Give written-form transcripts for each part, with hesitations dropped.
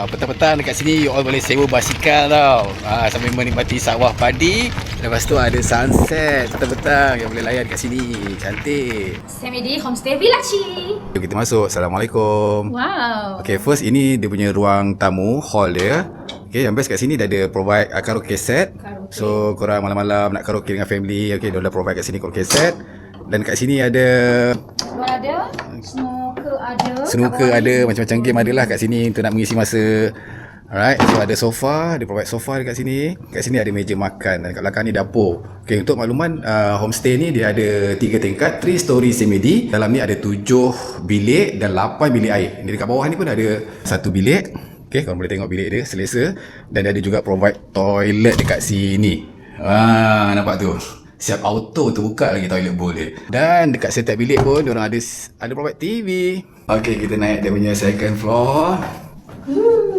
Petang-petang dekat sini you all boleh sewa basikal tau. Sambil menikmati sawah padi. Lepas tu ada sunset petang-petang yang boleh layan kat sini. Cantik. Semedi Homestay Villaci. Jom kita masuk. Assalamualaikum. Wow. Okay, first ini dia punya ruang tamu, hall dia. Okay, yang best kat sini dia ada provide karaoke set. Karaoke. So korang malam-malam nak karaoke dengan family, okay, dia dah provide kat sini karaoke set. Dan kat sini ada Luar ada, snooker ada. snooker ada, macam-macam game ada lah kat sini untuk nak mengisi masa. Alright, so ada sofa, dia provide sofa dekat sini. Kat sini ada meja makan dan kat belakang ni dapur. Okay, untuk makluman, homestay ni dia ada 3 tingkat, 3 story semedi. Dalam ni ada 7 bilik dan 8 bilik air. Jadi dekat bawah ni pun ada 1 bilik. Okay, korang boleh tengok bilik dia selesa. Dan dia ada juga provide toilet dekat sini. Nampak tu? Siap auto terbuka lagi toilet bowl dia. Dan dekat setiap bilik pun diorang ada provide TV. Okay, kita naik dia punya second floor.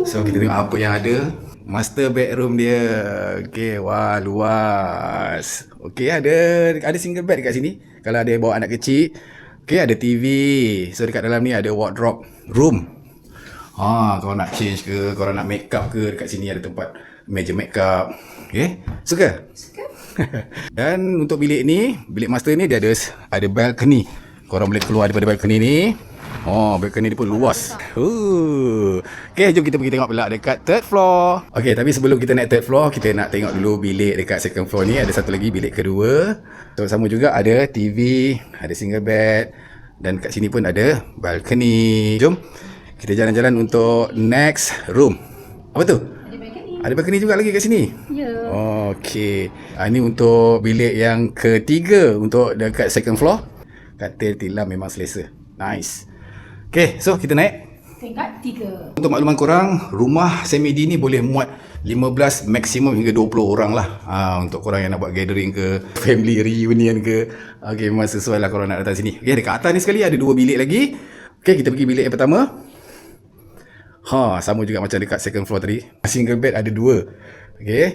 So kita tengok apa yang ada. Master bedroom dia. Okay, wah, luas. Okay, ada single bed dekat sini kalau ada yang bawa anak kecil. Okay, ada TV. So dekat dalam ni ada wardrobe room. Kalau nak change ke, korang nak make up ke, dekat sini ada tempat meja make up. Okay, suka? Suka. Dan untuk bilik ni, bilik master ni dia ada balcony. Korang boleh keluar daripada balcony ni. Balcony ni pun luas. Okay, jom kita pergi tengok pula dekat third floor. Okay, tapi sebelum kita naik third floor, kita nak tengok dulu bilik dekat second floor ni. Ada satu lagi bilik kedua. So sama juga ada TV, ada single bed. Dan kat sini pun ada balcony. Jom kita jalan-jalan untuk next room. Apa tu? Ada balcony. Ada balcony juga lagi kat sini? Ya. Okey. Ini untuk bilik yang ketiga untuk dekat second floor. Katil tilam memang selesa. Nice. Okey, so kita naik. Tingkat 3. Untuk makluman korang, rumah semedi ni boleh muat 15 maksimum hingga 20 orang lah. Untuk korang yang nak buat gathering ke, family reunion ke. Okey, memang sesuai lah korang nak datang sini. Okey, dekat atas ni sekali ada 2 bilik lagi. Okey, kita pergi bilik yang pertama. Sama juga macam dekat second floor tadi. Single bed ada 2. Okey.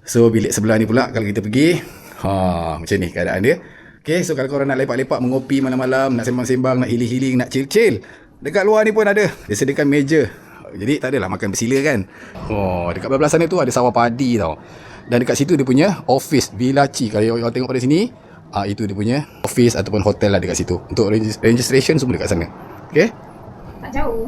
So bilik sebelah ni pula kalau kita pergi, macam ni keadaan dia. Okey, so kalau korang nak lepak-lepak, mengopi malam-malam, nak sembang-sembang, nak healing-healing, nak chill-chill, dekat luar ni pun ada. Dia sediakan meja. Jadi tak adalah makan bersila kan. Dekat belah sana tu ada sawah padi tau. Dan dekat situ dia punya office Villaci. Kalau you tengok pada sini, itu dia punya office ataupun hotel lah dekat situ. Untuk registration semua dekat sana. Okey. Tak jauh.